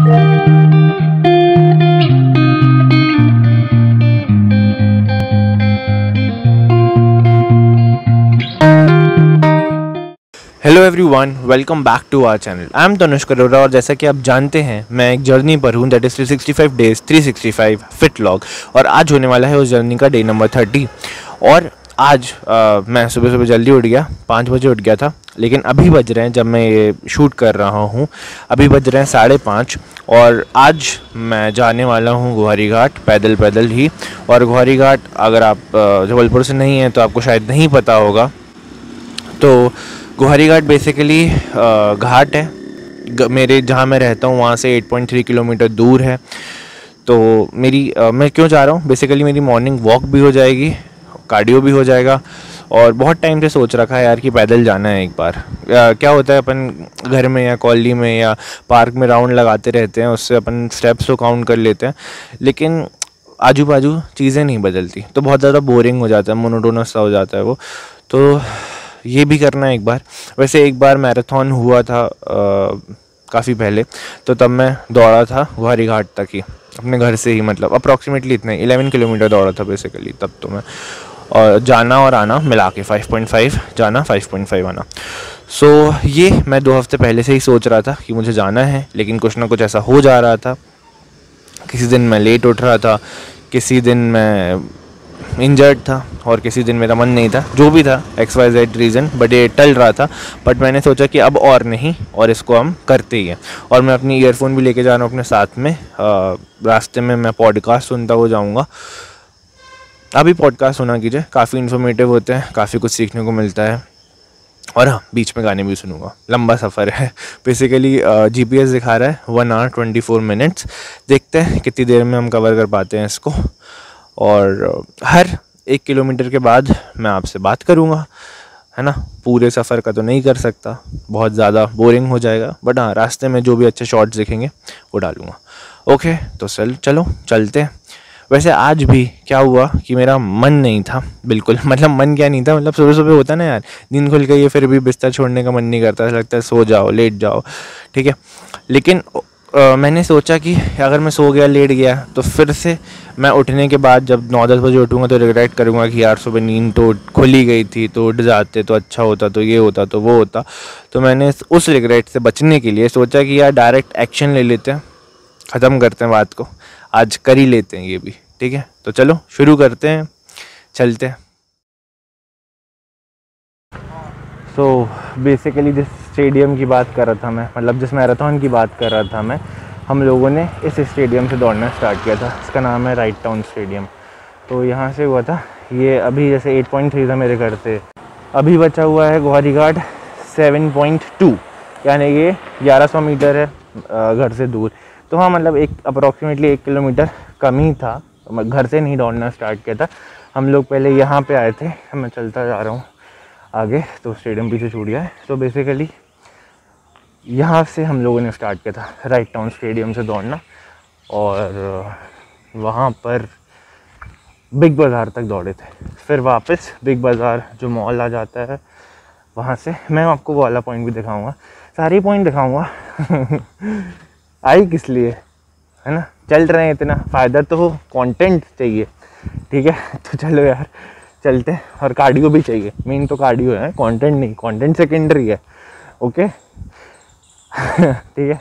Hello everyone, welcome back to our channel. I am Tanushk Arora और जैसा कि आप जानते हैं मैं एक जर्नी पर हूँ, that is 365 days 365 fit log. और आज होने वाला है उस जर्नी का डे नंबर 30। और आज मैं सुबह सुबह जल्दी उठ गया, 5 बजे उठ गया था। लेकिन अभी बज रहे हैं, जब मैं ये शूट कर रहा हूँ अभी बज रहे हैं 5:30। और आज मैं जाने वाला हूँ गुहारी घाट, पैदल ही। और गुहारी घाट अगर आप जबलपुर से नहीं हैं तो आपको शायद नहीं पता होगा। तो गुहारी घाट बेसिकली घाट है, मेरे जहाँ मैं रहता हूँ वहाँ से 8.3 किलोमीटर दूर है। तो मैं क्यों जा रहा हूँ, बेसिकली मेरी मॉर्निंग वॉक भी हो जाएगी, कार्डियो भी हो जाएगा। और बहुत टाइम से सोच रखा है यार कि पैदल जाना है एक बार। क्या होता है, अपन घर में या कॉलोनी में या पार्क में राउंड लगाते रहते हैं, उससे अपन स्टेप्स तो काउंट कर लेते हैं, लेकिन आजू बाजू चीज़ें नहीं बदलती, तो बहुत ज़्यादा बोरिंग हो जाता है, मोनोटोनस सा हो जाता है वो। तो ये भी करना है एक बार। वैसे एक बार मैराथन हुआ था काफ़ी पहले, तो तब मैं दौड़ा था गुहारी घाट तक ही, अपने घर से ही, मतलब अप्रॉक्सीमेटली इतना ही 11 किलोमीटर दौड़ा था बेसिकली तब तो मैं। और जाना और आना मिला के 5.5 जाना, 5.5 आना। सो ये मैं 2 हफ्ते पहले से ही सोच रहा था कि मुझे जाना है, लेकिन कुछ ना कुछ ऐसा हो जा रहा था। किसी दिन मैं लेट उठ रहा था, किसी दिन मैं इंजर्ड था, और किसी दिन मेरा मन नहीं था। जो भी था XYZ रीज़न, बट ये टल रहा था। बट मैंने सोचा कि अब और नहीं, और इसको हम करते ही हैं। और मैं अपनी ईयरफोन भी लेके जा रहा हूँ अपने साथ में। रास्ते में मैं पॉडकास्ट सुनता हुआ जाऊँगा। अभी पॉडकास्ट सुना कीजिए, काफ़ी इन्फॉर्मेटिव होते हैं, काफ़ी कुछ सीखने को मिलता है। और हाँ, बीच में गाने भी सुनूंगा। लंबा सफ़र है बेसिकली। GPS दिखा रहा है 1 hour 24 minutes। देखते हैं कितनी देर में हम कवर कर पाते हैं इसको। और हर 1 किलोमीटर के बाद मैं आपसे बात करूँगा, है ना। पूरे सफ़र का तो नहीं कर सकता, बहुत ज़्यादा बोरिंग हो जाएगा, बट हाँ, रास्ते में जो भी अच्छे शॉट्स दिखेंगे वो डालूँगा। ओके, तो चलो चलते हैं। वैसे आज भी क्या हुआ कि मेरा मन नहीं था बिल्कुल, मतलब मन क्या नहीं था, मतलब सुबह सुबह होता ना यार, नींद खुल गई है फिर भी बिस्तर छोड़ने का मन नहीं करता, लगता है सो जाओ, लेट जाओ, ठीक है। लेकिन मैंने सोचा कि अगर मैं सो गया, लेट गया, तो फिर से मैं उठने के बाद जब 9-10 बजे उठूँगा तो रिग्रेट करूँगा कि यार सुबह नींद तो खुली गई थी, तो उठ जाते तो अच्छा होता, तो ये होता, तो वो होता। तो मैंने उस रिग्रेट से बचने के लिए सोचा कि यार डायरेक्ट एक्शन ले लेते हैं, ख़त्म करते हैं बात को, आज कर ही लेते हैं ये भी, ठीक है। तो चलो शुरू करते हैं, चलते हैं। सो बेसिकली जिस स्टेडियम की बात कर रहा था मैं, मतलब जिस मैराथन की बात कर रहा था मैं, हम लोगों ने इस स्टेडियम से दौड़ना स्टार्ट किया था। इसका नाम है राइट टाउन स्टेडियम। तो यहाँ से हुआ था ये, अभी जैसे 8.3 था मेरे घर से, अभी बचा हुआ है गुहारी घाट 7.2, यानी ये 1100 मीटर है घर से दूर। तो हाँ, मतलब अप्रॉक्सीमेटली 1 किलोमीटर कम ही था। घर से नहीं दौड़ना स्टार्ट किया था हम लोग, पहले यहाँ पे आए थे। मैं चलता जा रहा हूँ आगे, तो स्टेडियम पीछे छूट गया है। तो बेसिकली यहाँ से हम लोगों ने स्टार्ट किया था राइट टाउन स्टेडियम से दौड़ना, और वहाँ पर बिग बाज़ार तक दौड़े थे। फिर वापस बिग बाज़ार जो मॉल आ जाता है, वहाँ से मैं आपको वो वाला पॉइंट भी दिखाऊंगा, सारे पॉइंट दिखाऊंगा आई किस लिए, है ना। चल रहे हैं, इतना फ़ायदा तो हो, कंटेंट चाहिए, ठीक है। तो चलो यार चलते हैं। और कार्डियो भी चाहिए, मेन तो कार्डियो है, कंटेंट नहीं, कंटेंट सेकेंडरी है, ओके ठीक है।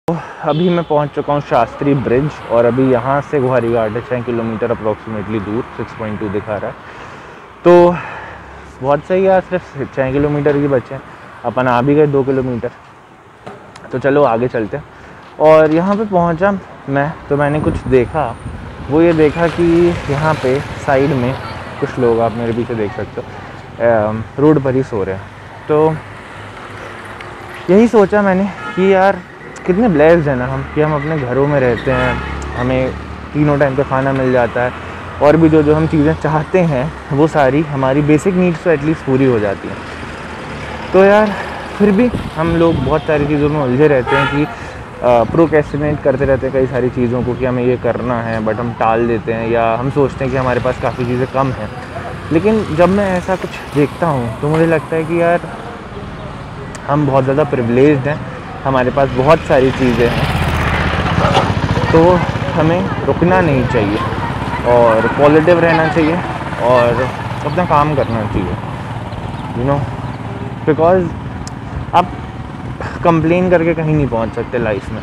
तो अभी मैं पहुंच चुका हूं शास्त्री ब्रिज, और अभी यहाँ से गुहारी घाट है 6 किलोमीटर अप्रॉक्सीमेटली दूर, 6.2 दिखा रहा है। तो बहुत सही है, सिर्फ 6 किलोमीटर ही बचे हैं, अपन आ भी गए 2 किलोमीटर। तो चलो आगे चलते हैं। और यहाँ पे पहुँचा मैं, तो मैंने कुछ देखा, वो ये देखा कि यहाँ पे साइड में कुछ लोग, आप मेरे पीछे देख सकते हो, रोड पर ही सो रहे हैं। तो यही सोचा मैंने कि यार कितने ब्लेस्ड हैं ना हम, कि हम अपने घरों में रहते हैं, हमें तीनों टाइम पे खाना मिल जाता है, और भी जो हम चीज़ें चाहते हैं वो सारी हमारी बेसिक नीड्स तो एटलीस्ट पूरी हो जाती हैं। तो यार फिर भी हम लोग बहुत सारी चीज़ों में उलझे रहते हैं कि प्रोक्रेस्टिनेट करते रहते हैं कई सारी चीज़ों को, कि हमें ये करना है, बट हम टाल देते हैं, या हम सोचते हैं कि हमारे पास काफ़ी चीज़ें कम हैं। लेकिन जब मैं ऐसा कुछ देखता हूँ तो मुझे लगता है कि यार हम बहुत ज़्यादा प्रिविलेज्ड हैं हमारे पास बहुत सारी चीज़ें हैं, तो हमें रुकना नहीं चाहिए और पॉजिटिव रहना चाहिए और अपना काम करना चाहिए, यू नो, बिकॉज़ आप कंप्लेन करके कहीं नहीं पहुंच सकते लाइफ में।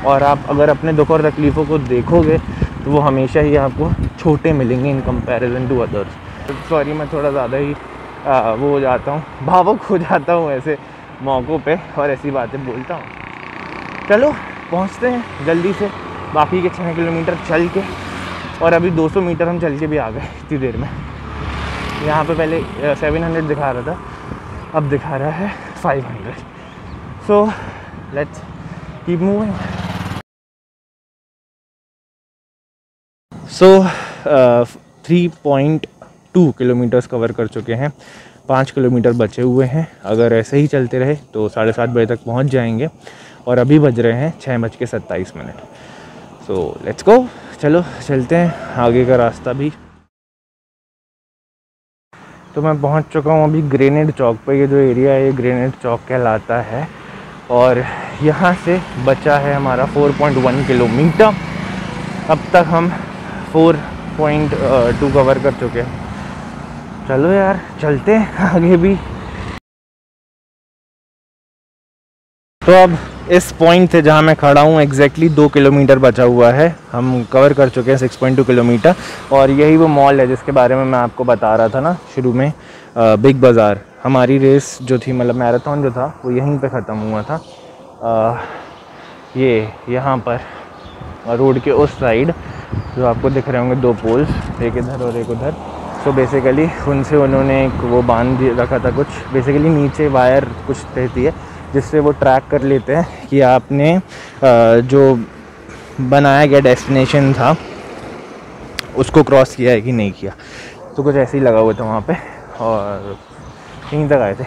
और आप अगर अपने दुख और तकलीफ़ों को देखोगे तो वो हमेशा ही आपको छोटे मिलेंगे in comparison to others. Sorry, मैं थोड़ा ज़्यादा ही वो हो जाता हूँ, भावुक हो जाता हूँ ऐसे मौक़ों पे और ऐसी बातें बोलता हूँ। चलो पहुँचते हैं जल्दी से बाकी के 6 किलोमीटर चल के, और अभी 200 मीटर हम चल के भी आ गए इतनी देर में। यहाँ पे पहले 700 दिखा रहा था, अब दिखा रहा है 500। So let's keep moving. So 3.2 kilometres cover कर चुके हैं, 5 किलोमीटर बचे हुए हैं। अगर ऐसे ही चलते रहे तो 7:30 बजे तक पहुंच जाएंगे, और अभी बज रहे हैं 6:27। सो लेट्स गो, चलो चलते हैं, आगे का रास्ता भी। तो मैं पहुंच चुका हूं अभी ग्रेनेड चौक पे। ये जो एरिया है ये ग्रेनेड चौक कहलाता है, और यहाँ से बचा है हमारा 4.1 किलोमीटर। अब तक हम 4.2 कवर कर चुके हैं। चलो यार चलते हैं आगे भी। तो अब इस पॉइंट से जहाँ मैं खड़ा हूँ एग्जैक्टली 2 किलोमीटर बचा हुआ है, हम कवर कर चुके हैं 6.2 किलोमीटर। और यही वो मॉल है जिसके बारे में मैं आपको बता रहा था ना शुरू में, बिग बाज़ार। हमारी रेस जो थी, मतलब मैराथन जो था, वो यहीं पे ख़त्म हुआ था। ये यहाँ पर रोड के उस साइड जो आपको दिख रहे होंगे 2 पोल्स, एक इधर और एक उधर। सो बेसिकली उनसे उन्होंने एक वो बांध रखा था कुछ, बेसिकली नीचे वायर कुछ रहती है जिससे वो ट्रैक कर लेते हैं कि आपने जो बनाया गया डेस्टिनेशन था उसको क्रॉस किया है कि नहीं किया। तो कुछ ऐसे ही लगा हुआ था वहाँ पे, और यहीं तक आए थे।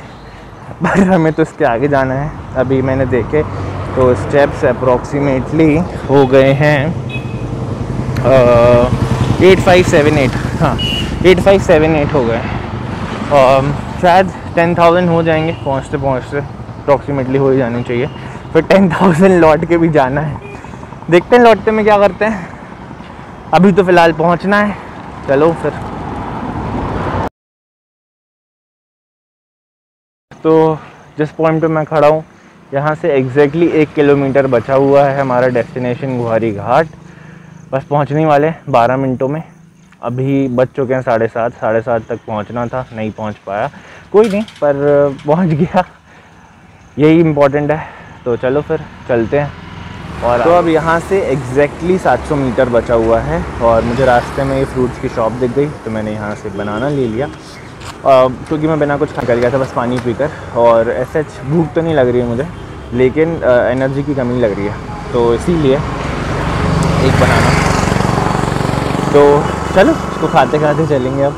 पर हमें तो इसके आगे जाना है। अभी मैंने देखे तो स्टेप्स अप्रॉक्सीमेटली हो गए हैं 8578, हाँ 8578 हो गए, और शायद 10,000 हो जाएंगे पहुँचते पहुँचते, अप्रॉक्सीमेटली हो ही जानी चाहिए। फिर 10,000 लौट के भी जाना है, देखते हैं लौटते में क्या करते हैं। अभी तो फ़िलहाल पहुँचना है, चलो फिर। तो जिस पॉइंट पे मैं खड़ा हूँ यहाँ से एग्जैक्टली 1 किलोमीटर बचा हुआ है हमारा डेस्टिनेशन गुहारी घाट। बस पहुँचने वाले 12 मिनटों में। अभी बज चुके हैं 7:30, 7:30 तक पहुँचना था, नहीं पहुँच पाया, कोई नहीं, पर पहुँच गया, यही इम्पोर्टेंट है। तो चलो फिर चलते हैं। और तो अब यहाँ से एग्जैक्टली 700 मीटर बचा हुआ है, और मुझे रास्ते में ये फ्रूट्स की शॉप दिख गई तो मैंने यहाँ से बनाना ले लिया, क्योंकि मैं बिना कुछ निकल गया था बस पानी पीकर। और ऐसे भूख तो नहीं लग रही है मुझे, लेकिन एनर्जी की कमी लग रही है, तो इसीलिए एक बनाना। तो चलो इसको खाते खाते चलेंगे। अब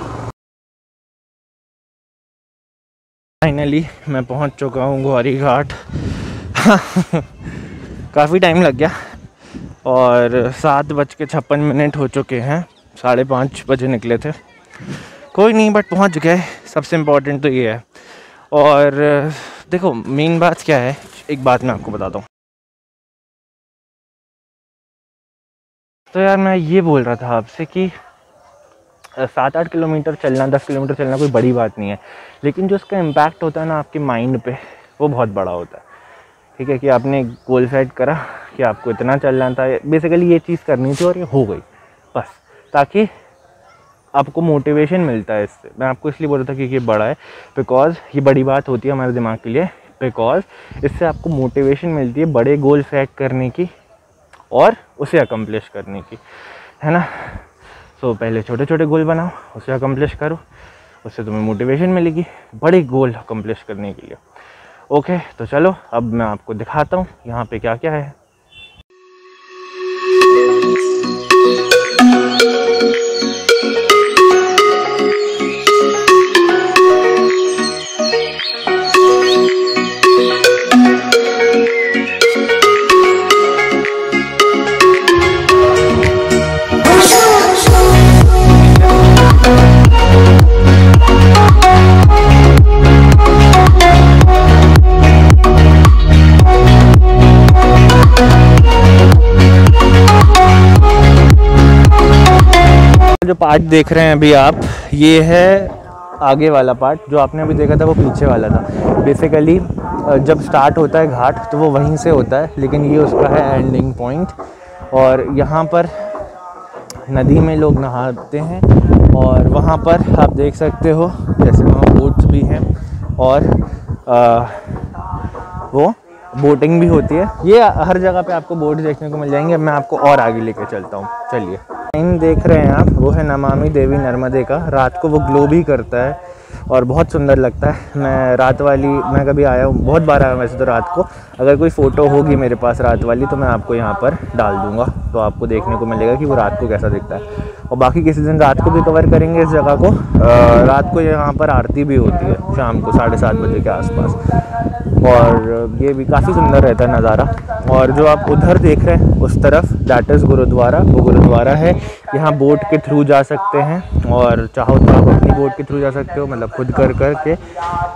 फाइनली मैं पहुंच चुका हूं गुहारी घाट। काफ़ी टाइम लग गया, और 7:56 हो चुके हैं, 5:30 बजे निकले थे। कोई नहीं, बट पहुंच गए, सबसे इम्पोर्टेंट तो ये है। और देखो मेन बात क्या है, एक बात मैं आपको बताता हूँ। तो यार मैं ये बोल रहा था आपसे कि 7-8 किलोमीटर चलना, 10 किलोमीटर चलना कोई बड़ी बात नहीं है, लेकिन जो उसका इम्पैक्ट होता है ना आपके माइंड पे, वो बहुत बड़ा होता है। ठीक है, कि आपने गोल सेट करा कि आपको इतना चलना था, बेसिकली ये चीज़ करनी थी और ये हो गई बस, ताकि आपको मोटिवेशन मिलता है इससे। मैं आपको इसलिए बोल रहा था कि ये बड़ा है, बिकॉज़ ये बड़ी बात होती है हमारे दिमाग के लिए, बिकॉज़ इससे आपको मोटिवेशन मिलती है बड़े गोल सेट करने की और उसे अकम्प्लिश करने की, है ना। तो पहले छोटे छोटे गोल बनाओ, उसे अकम्प्लिश करो, उससे तुम्हें मोटिवेशन मिलेगी बड़े गोल अकम्प्लिश करने के लिए। ओके, तो चलो अब मैं आपको दिखाता हूँ यहाँ पे क्या क्या है। जो पार्ट देख रहे हैं अभी आप, ये है आगे वाला पार्ट। जो आपने अभी देखा था वो पीछे वाला था। बेसिकली जब स्टार्ट होता है घाट तो वो वहीं से होता है, लेकिन ये उसका है एंडिंग पॉइंट। और यहाँ पर नदी में लोग नहाते हैं और वहाँ पर आप देख सकते हो जैसे वहाँ बोट्स भी हैं और वो बोटिंग भी होती है। ये हर जगह पे आपको बोट देखने को मिल जाएंगे। मैं आपको और आगे लेके चलता हूँ, चलिए। टाइम देख रहे हैं आप, वो है नमामि देवी नर्मदे का। रात को वो ग्लो भी करता है और बहुत सुंदर लगता है। मैं कभी आया हूँ, बहुत बार आया हूँ वैसे तो रात को। अगर कोई फ़ोटो होगी मेरे पास रात वाली तो मैं आपको यहाँ पर डाल दूँगा, तो आपको देखने को मिलेगा कि वो रात को कैसा दिखता है। और बाकी किसी दिन रात को भी कवर करेंगे इस जगह को। रात को यहाँ पर आरती भी होती है शाम को 7:30 बजे के आसपास, और ये भी काफ़ी सुंदर रहता है नज़ारा। और जो आप उधर देख रहे हैं उस तरफ, दैट इज़ गुरुद्वारा। वो गुरुद्वारा है। यहाँ बोट के थ्रू जा सकते हैं और चाहो तो आप अपनी बोट के थ्रू जा सकते हो, मतलब खुद कर के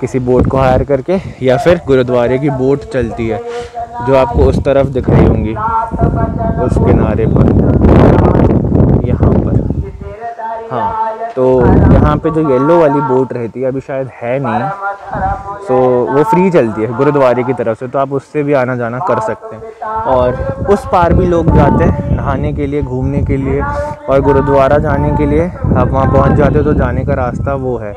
किसी बोट को हायर करके, या फिर गुरुद्वारे की बोट चलती है जो आपको उस तरफ दिख रही होंगी, उस किनारे पर, यहाँ पर। हाँ, तो यहाँ पे जो येलो वाली बोट रहती है, अभी शायद है नहीं, तो वो फ्री चलती है गुरुद्वारे की तरफ से, तो आप उससे भी आना जाना कर सकते हैं। और उस पार भी लोग जाते हैं नहाने के लिए, घूमने के लिए, और गुरुद्वारा जाने के लिए आप वहाँ पहुँच जाते हो तो जाने का रास्ता वो है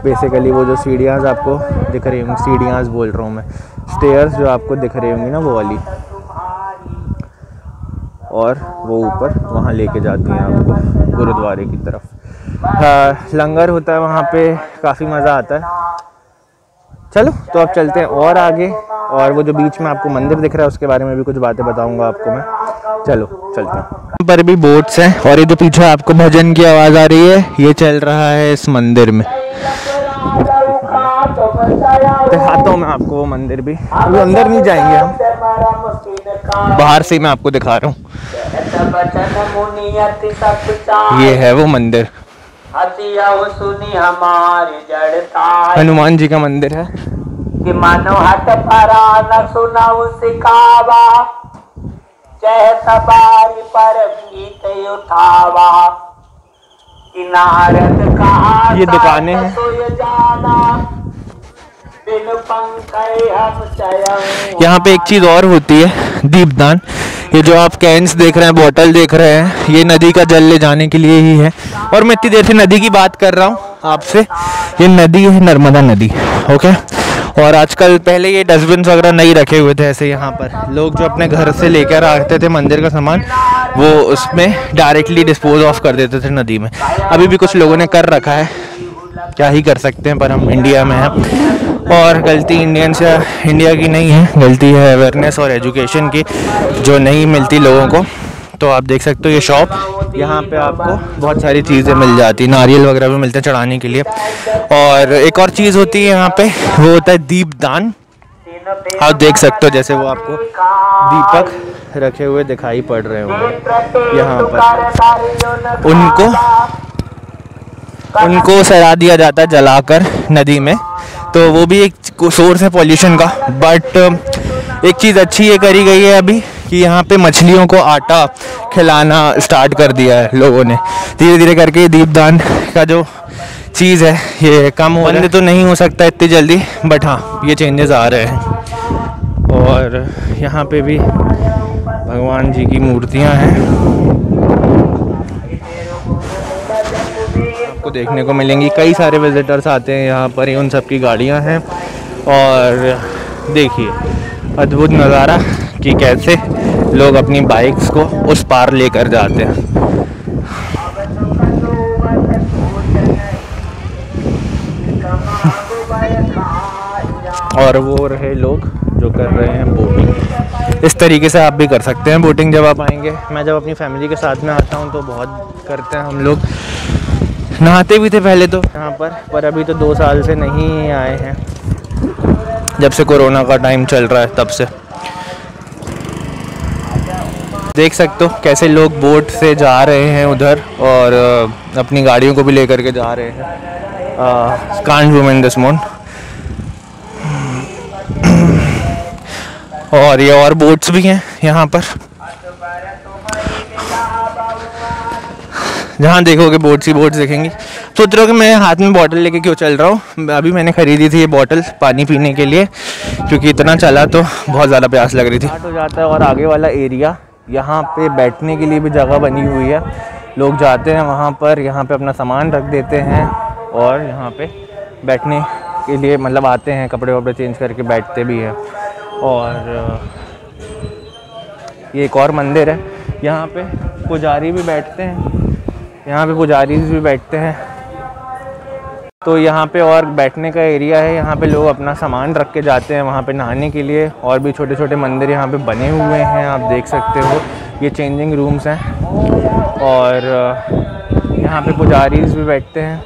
बेसिकली। वो जो सीढ़ियाँ आपको दिख रही होंगी, सीढ़ियाँ बोल रहा हूँ मैं, स्टेयर्स जो आपको दिख रही होंगी ना, वो वाली, और वो ऊपर वहाँ लेके जाती हैं आपको गुरुद्वारे की तरफ। हाँ, लंगर होता है वहाँ पे, काफ़ी मज़ा आता है। चलो तो अब चलते हैं और आगे, और वो जो बीच में आपको मंदिर दिख रहा है उसके बारे में भी कुछ बातें बताऊंगा आपको मैं। चलो चलते हैं। यहाँ पर भी बोट्स हैं, और ये जो पीछे आपको भजन की आवाज़ आ रही है ये चल रहा है इस मंदिर में। दिखाता हूँ मैं आपको वो मंदिर भी, अभी अंदर नहीं जाएंगे हम, बाहर से मैं आपको दिखा रहा हूँ। ये है वो मंदिर, हनुमान जी का मंदिर है। कि मानो हट परा न सुनाऊ सिखावा, चाहे सवारी पर गीत उठावा, कि नारद का ये दुकानें हैं। यहाँ पे एक चीज़ और होती है, दीपदान। ये जो आप कैंस देख रहे हैं, बोतल देख रहे हैं, ये नदी का जल ले जाने के लिए ही है। और मैं इतनी देर से नदी की बात कर रहा हूँ आपसे, ये नदी है नर्मदा नदी, ओके। और आजकल, पहले ये डस्टबिन वगैरह नहीं रखे हुए थे ऐसे यहाँ पर, लोग जो अपने घर से लेकर आते थे मंदिर का सामान वो उसमें डायरेक्टली डिस्पोज ऑफ कर देते थे नदी में। अभी भी कुछ लोगों ने कर रखा है, क्या ही कर सकते हैं, पर हम इंडिया में हैं और गलती इंडियंस या इंडिया की नहीं है, गलती है अवेयरनेस और एजुकेशन की जो नहीं मिलती लोगों को। तो आप देख सकते हो ये शॉप, यहाँ पे आपको बहुत सारी चीज़ें मिल जाती, नारियल वगैरह भी मिलते हैं चढ़ाने के लिए। और एक और चीज़ होती है यहाँ पे, वो होता है दीपदान। आप देख सकते हो जैसे वो आपको दीपक रखे हुए दिखाई पड़ रहे होंगे यहाँ पर, उनको सड़ा दिया जाता है जलाकर नदी में, तो वो भी एक सोर्स है पॉल्यूशन का। बट एक चीज़ अच्छी ये करी गई है अभी कि यहाँ पे मछलियों को आटा खिलाना स्टार्ट कर दिया है लोगों ने, धीरे धीरे करके। दीपदान का जो चीज़ है ये कम हो रहा है, तो नहीं हो सकता इतनी जल्दी, बट हाँ ये चेंजेस आ रहे हैं। और यहाँ पे भी भगवान जी की मूर्तियाँ हैं, आपको देखने को मिलेंगी। कई सारे विजिटर्स आते हैं यहाँ पर, उन सब की गाड़ियाँ हैं। और देखिए अद्भुत नज़ारा कि कैसे लोग अपनी बाइक्स को उस पार लेकर जाते हैं। और वो रहे लोग जो कर रहे हैं बोटिंग। इस तरीके से आप भी कर सकते हैं बोटिंग जब आप आएंगे। मैं जब अपनी फैमिली के साथ में आता हूँ तो बहुत करते हैं हम लोग, नहाते भी थे पहले तो यहाँ पर अभी तो 2 साल से नहीं आए हैं, जब से कोरोना का टाइम चल रहा है तब से। देख सकते हो कैसे लोग बोट से जा रहे हैं उधर, और अपनी गाड़ियों को भी लेकर के जा रहे हैं। कांट वुमेन दिस मोन। और ये और बोट्स भी हैं यहाँ पर। जहाँ देखोगे बोट्स ही बोट्स दिखेंगी। सोच रहा हूँ कि मैं हाथ में बॉटल लेके क्यों चल रहा हूँ। अभी मैंने ख़रीदी थी ये बॉटल पानी पीने के लिए, क्योंकि इतना चला तो बहुत ज़्यादा प्यास लग रही थी। स्टार्ट हो जाता है और आगे वाला एरिया, यहाँ पे बैठने के लिए भी जगह बनी हुई है। लोग जाते हैं वहाँ पर, यहाँ पे अपना सामान रख देते हैं और यहाँ पे बैठने के लिए मतलब आते हैं, कपड़े वपड़े चेंज करके बैठते भी हैं। और ये एक और मंदिर है, यहाँ पे पुजारी भी बैठते हैं, यहाँ पे पुजारी भी बैठते हैं। तो यहाँ पे और बैठने का एरिया है, यहाँ पे लोग अपना सामान रख के जाते हैं वहाँ पे नहाने के लिए। और भी छोटे छोटे मंदिर यहाँ पे बने हुए हैं, आप देख सकते हो। ये चेंजिंग रूम्स हैं और यहाँ पे पुजारीज भी बैठते हैं।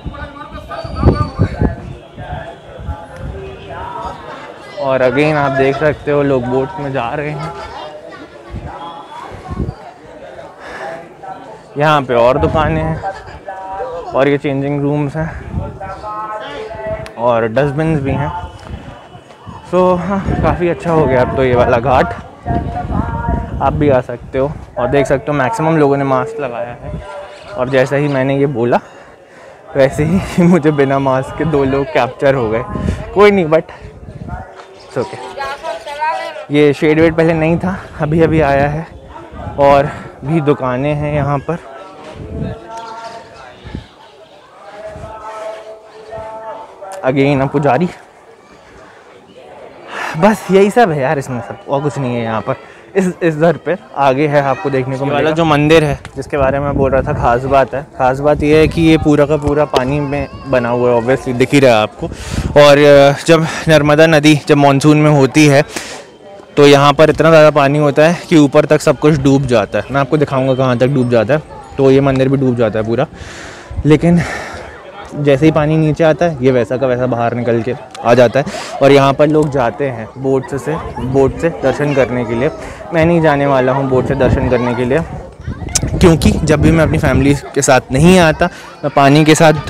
और अगेन आप देख सकते हो लोग बोट में जा रहे हैं। यहाँ पे और दुकानें हैं और ये चेंजिंग रूम्स हैं और डस्टबिन्स भी हैं। सो हाँ, काफ़ी अच्छा हो गया अब तो ये वाला घाट। आप भी आ सकते हो और देख सकते हो मैक्सिमम लोगों ने मास्क लगाया है। और जैसा ही मैंने ये बोला वैसे ही मुझे बिना मास्क के 2 लोग कैप्चर हो गए। कोई नहीं, बट इट्स ओके। ये शेड वेड पहले नहीं था, अभी अभी आया है। और भी दुकानें हैं यहाँ पर। अगेन पुजारी, बस यही सब है यार इसमें, सब और कुछ नहीं है यहाँ पर। इस दर पे आगे है आपको देखने को वाला जो मंदिर है जिसके बारे में मैं बोल रहा था, खास बात है। खास बात ये है कि ये पूरा का पूरा पानी में बना हुआ है, ऑब्वियसली दिख ही रहा है आपको। और जब नर्मदा नदी जब मानसून में होती है तो यहाँ पर इतना ज़्यादा पानी होता है कि ऊपर तक सब कुछ डूब जाता है। मैं आपको दिखाऊंगा कहाँ तक डूब जाता है। तो ये मंदिर भी डूब जाता है पूरा, लेकिन जैसे ही पानी नीचे आता है ये वैसा का वैसा बाहर निकल के आ जाता है। और यहाँ पर लोग जाते हैं बोट से दर्शन करने के लिए। मैं नहीं जाने वाला हूँ बोट से दर्शन करने के लिए, क्योंकि जब भी मैं अपनी फैमिली के साथ नहीं आता, मैं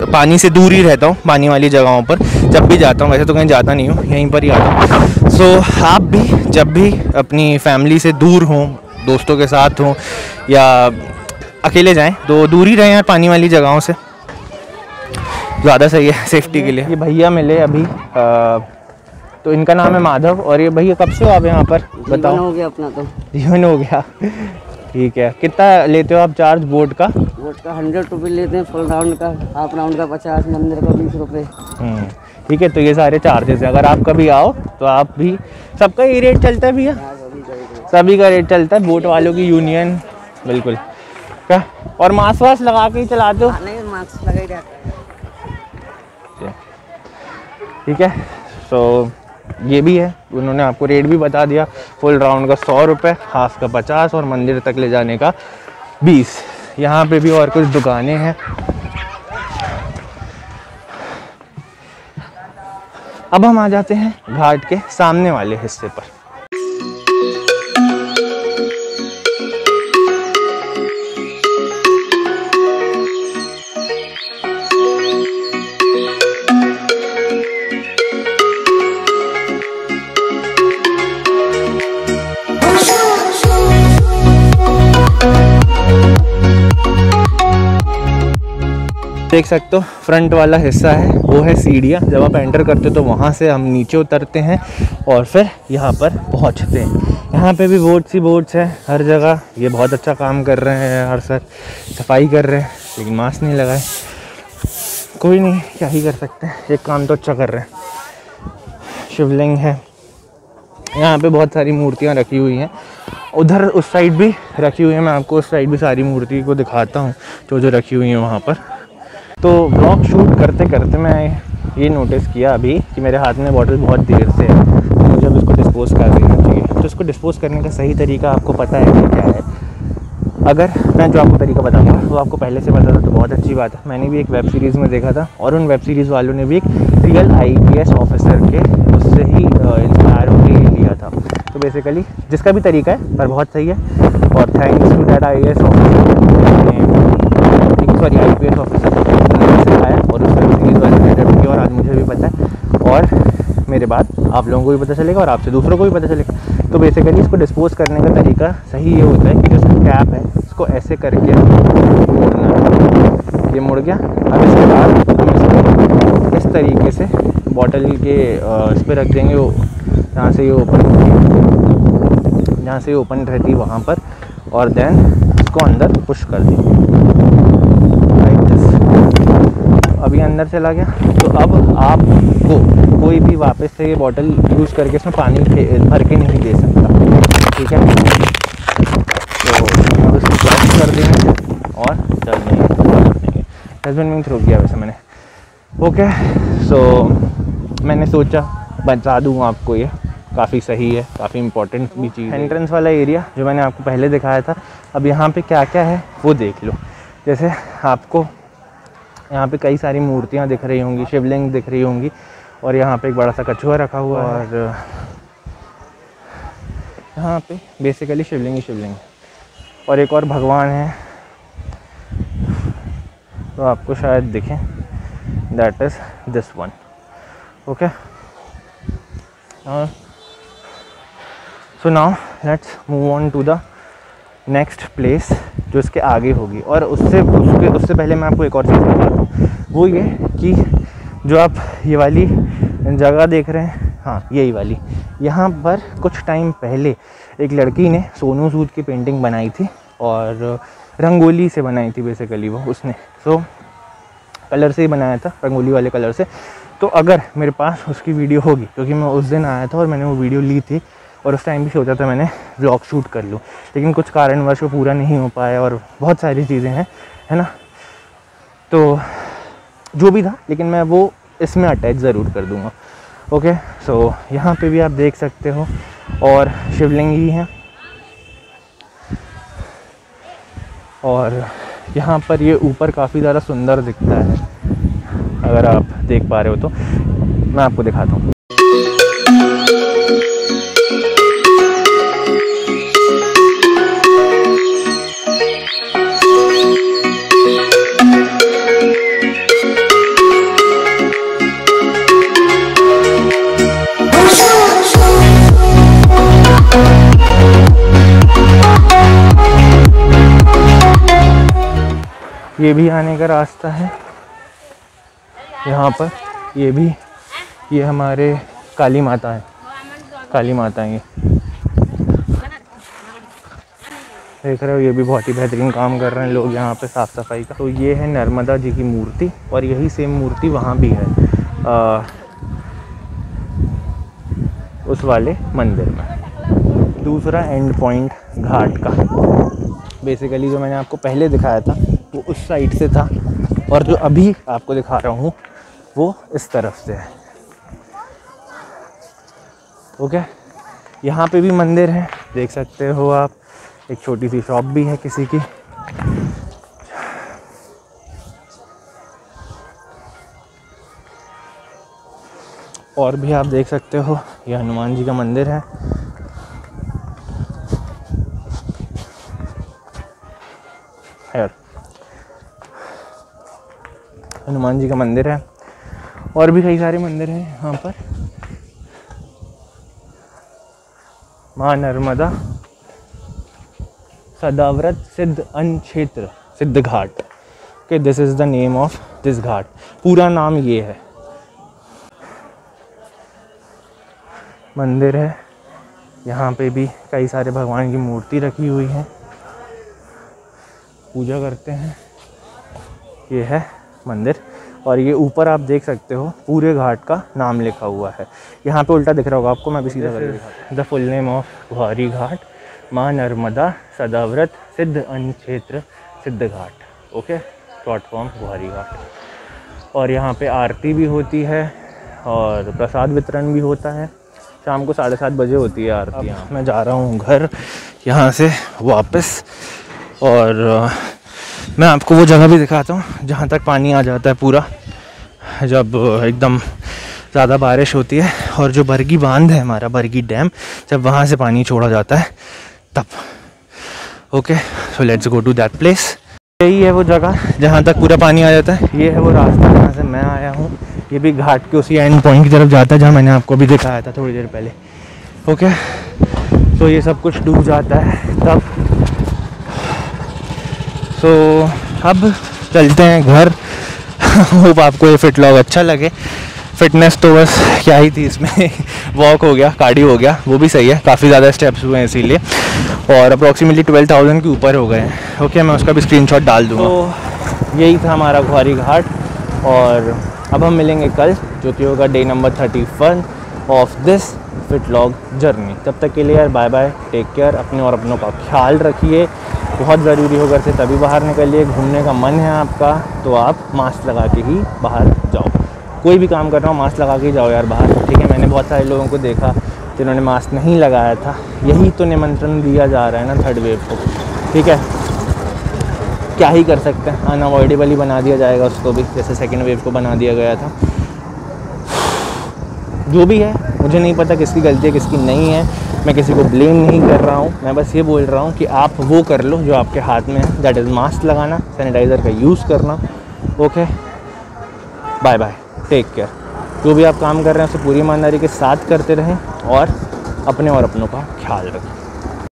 पानी से दूर ही रहता हूँ। पानी वाली जगहों पर जब भी जाता हूँ, वैसे तो कहीं जाता नहीं हूँ, यहीं पर ही आता हूँ। सो आप भी जब भी अपनी फैमिली से दूर हों, दोस्तों के साथ हों या अकेले जाएं, तो दूर ही रहें यार पानी वाली जगहों से, ज़्यादा सही है सेफ्टी के लिए। ये भैया मिले अभी, तो इनका नाम है माधव। और ये भैया कब से हो आप यहाँ पर, बताओ? हो गया अपना तो, जीवन हो गया। ठीक है, कितना लेते हो आप चार्ज बोट का? बोट का 100 रुपये लेते हैं, फुल राउंड का, हाफ राउंड का 50, मंदिर का 20 रुपये। ठीक है, तो ये सारे चार्जेस हैं। अगर आप कभी आओ तो आप भी, सबका ही रेट चलता है भैया? सभी का रेट चलता है, बोट वालों की यूनियन। बिल्कुल। क्या और मास्क वास्क लगा के ही चलाते हो? नहीं, मास्क लगा ही रहता है। ठीक है, तो ये भी है, उन्होंने आपको रेट भी बता दिया। फुल राउंड का 100 रुपये, हाफ का 50 और मंदिर तक ले जाने का 20। यहाँ पे भी और कुछ दुकानें हैं। अब हम आ जाते हैं घाट के सामने वाले हिस्से पर। देख सकते हो फ्रंट वाला हिस्सा है वो है सीढ़ियाँ। जब आप एंटर करते हो तो वहाँ से हम नीचे उतरते हैं और फिर यहाँ पर पहुँचते हैं। यहाँ पे भी बोट्स हैं हर जगह। ये बहुत अच्छा काम कर रहे हैं, हर सर सफाई कर रहे हैं, लेकिन मास्क नहीं लगाए। कोई नहीं, क्या ही कर सकते हैं, एक काम तो अच्छा कर रहे हैं। शिवलिंग है यहाँ पे, बहुत सारी मूर्तियाँ रखी हुई हैं। उधर उस साइड भी रखी हुई है, मैं आपको उस साइड भी सारी मूर्ति को दिखाता हूँ जो रखी हुई हैं वहाँ पर। तो ब्लॉग शूट करते करते मैं ये नोटिस किया अभी कि मेरे हाथ में बॉटल बहुत देर से है, तो मुझे अब इसको डिस्पोज़ कर देना चाहिए। तो इसको डिस्पोज़ करने का सही तरीका आपको पता है कि क्या है? अगर मैं जो आपको तरीका बताऊंगा वो आपको पहले से पता था तो बहुत अच्छी बात है। मैंने भी एक वेब सीरीज़ में देखा था और उन वेब सीरीज़ वालों ने भी एक रियल IPS ऑफिसर के उससे ही इंस्पायर होकर लिया था। तो बेसिकली जिसका भी तरीका है पर बहुत सही है। और thanks to that IPS officer सिखाया और उस वेब सीरीज़ वाले ने डेवलप किया। और आज मुझे भी पता है और मेरे बाद आप लोगों को भी पता चलेगा और आपसे दूसरों को भी पता चलेगा। तो बेसिकली इसको डिस्पोज करने का तरीका सही ये होता है कि जो इसका कैप है इसको ऐसे करके मोड़ना है ये मुड़ गया। अब इसके बाद हम इसको इस तरीके से बॉटल के इस पर रख देंगे, वो जहाँ से ये ओपन रहती है वहाँ पर, और देन इसको अंदर पुश कर देंगे लाइक दिस। अब ये अंदर चला गया। तो अब आपको कोई भी वापस से ये बॉटल यूज़ करके इसमें पानी भर के नहीं दे सकता, ठीक है। तो अब इसको क्लोज कर देंगे और चल देंगे। डस्टबिन में थ्रो किया वैसे मैंने। ओके, सो मैंने सोचा बता दूँ आपको, ये काफ़ी सही है, काफ़ी इंपॉर्टेंट भी चीज़ है। एंट्रेंस वाला एरिया जो मैंने आपको पहले दिखाया था, अब यहाँ पे क्या क्या है वो देख लो। जैसे आपको यहाँ पे कई सारी मूर्तियाँ दिख रही होंगी, शिवलिंग दिख रही होंगी, और यहाँ पे एक बड़ा सा कछुआ रखा हुआ है। और यहाँ पे बेसिकली शिवलिंग ही शिवलिंग है, और एक और भगवान है तो आपको शायद दिखें, that is this one. Okay, so now let's move on to the next place जो इसके आगे होगी। और उससे पहले मैं आपको एक और चीज़ बताता हूँ, वो ये कि जो आप ये वाली जगह देख रहे हैं, हाँ यही वाली, यहाँ पर कुछ टाइम पहले एक लड़की ने सोनू सूद की पेंटिंग बनाई थी, और रंगोली से बनाई थी बेसिकली वो उसने। सो कलर से ही बनाया था, रंगोली वाले कलर से। तो अगर मेरे पास उसकी वीडियो होगी, क्योंकि मैं उस दिन आया था और मैंने वो वीडियो ली थी, और उस टाइम भी सोचा था मैंने व्लॉग शूट कर लूँ, लेकिन कुछ कारणवश वो पूरा नहीं हो पाया, और बहुत सारी चीज़ें हैं, है ना। तो जो भी था, लेकिन मैं वो इसमें अटैच ज़रूर कर दूँगा। ओके, सो यहाँ पे भी आप देख सकते हो, और शिवलिंग ही है, और यहाँ पर ये ऊपर काफ़ी ज़्यादा सुंदर दिखता है, अगर आप देख पा रहे हो तो मैं आपको दिखाता हूँ। ये भी आने का रास्ता है यहाँ पर। ये हमारे काली माता है, काली माता है ये, देख रहे हो। ये भी बहुत ही बेहतरीन काम कर रहे हैं लोग यहाँ पे साफ़ सफाई का। तो ये है नर्मदा जी की मूर्ति, और यही सेम मूर्ति वहाँ भी है उस वाले मंदिर में। दूसरा एंड पॉइंट घाट का, बेसिकली जो मैंने आपको पहले दिखाया था वो उस साइड से था, और जो अभी आपको दिखा रहा हूँ वो इस तरफ से है। ओके, यहाँ पे भी मंदिर है, देख सकते हो आप। एक छोटी सी शॉप भी है किसी की। और भी आप देख सकते हो, ये हनुमान जी का मंदिर है। हनुमान जी का मंदिर है, और भी कई सारे मंदिर हैं यहाँ पर। माँ नर्मदा सदाव्रत सिद्ध अन्न क्षेत्र Siddh Ghat. Okay, this is the name of this ghat. पूरा नाम ये है। मंदिर है, यहाँ पे भी कई सारे भगवान की मूर्ति रखी हुई है, पूजा करते हैं। ये है मंदिर, और ये ऊपर आप देख सकते हो पूरे घाट का नाम लिखा हुआ है। यहाँ पे उल्टा दिख रहा होगा आपको, मैं भी सीधा करके दिखाता हूँ। द फुल नेम ऑफ गुहारी घाट, माँ नर्मदा सदाव्रत सिद्ध अन्न क्षेत्र Siddh Ghat. Okay, short form गुहारी घाट। और यहाँ पे आरती भी होती है, और प्रसाद वितरण भी होता है। शाम को 7:30 बजे होती है आरती। यहाँ मैं जा रहा हूँ घर यहाँ से वापस, और मैं आपको वो जगह भी दिखाता हूँ जहाँ तक पानी आ जाता है पूरा, जब एकदम ज़्यादा बारिश होती है, और जो बरगी बांध है हमारा, बरगी डैम, जब वहाँ से पानी छोड़ा जाता है तब। Okay, so let's go to that place. यही है वो जगह जहाँ तक पूरा पानी आ जाता है। ये है वो रास्ता जहाँ से मैं आया हूँ। ये भी घाट के उसी एंड पॉइंट की तरफ जाता है जहाँ मैंने आपको अभी दिखाया था थोड़ी देर पहले। ओके, तो ये सब कुछ डूब जाता है तब। सो अब चलते हैं घर। होप आपको ये फिट व्लॉग अच्छा लगे। फिटनेस तो बस क्या ही थी इसमें, वॉक हो गया, कार्डियो हो गया, वो भी सही है, काफ़ी ज़्यादा स्टेप्स हुए हैं इसीलिए, और अप्रॉक्सीमेटली 12,000 के ऊपर हो गए हैं। ओके, मैं उसका भी स्क्रीनशॉट डाल दूँगा। तो यही था हमारा ग्वारी घाट, और अब हम मिलेंगे कल, जो कि होगा day number 31 of this fit vlog journey. तब तक के लिए यार बाय बाय, टेक केयर, अपने और अपनों का ख्याल रखिए। बहुत ज़रूरी हो घर से तभी बाहर निकलिए। घूमने का मन है आपका तो आप मास्क लगा के ही बाहर जाओ। कोई भी काम कर रहा हो मास्क लगा के ही जाओ यार बाहर, ठीक है। मैंने बहुत सारे लोगों को देखा जिन्होंने मास्क नहीं लगाया था। यही तो निमंत्रण दिया जा रहा है ना थर्ड वेव को, ठीक है। क्या ही कर सकते हैं, अनअवॉइडेबल ही बना दिया जाएगा उसको भी, जैसे सेकेंड वेव को बना दिया गया था। जो भी है, मुझे नहीं पता किसकी गलती है किसकी नहीं है, मैं किसी को ब्लेम नहीं कर रहा हूँ। मैं बस ये बोल रहा हूँ कि आप वो कर लो जो आपके हाथ में है, दैट इज़ मास्क लगाना, सैनिटाइज़र का यूज़ करना। Okay, bye bye, take care. जो भी आप काम कर रहे हैं उसे पूरी ईमानदारी के साथ करते रहें और अपने और अपनों का ख्याल रखें।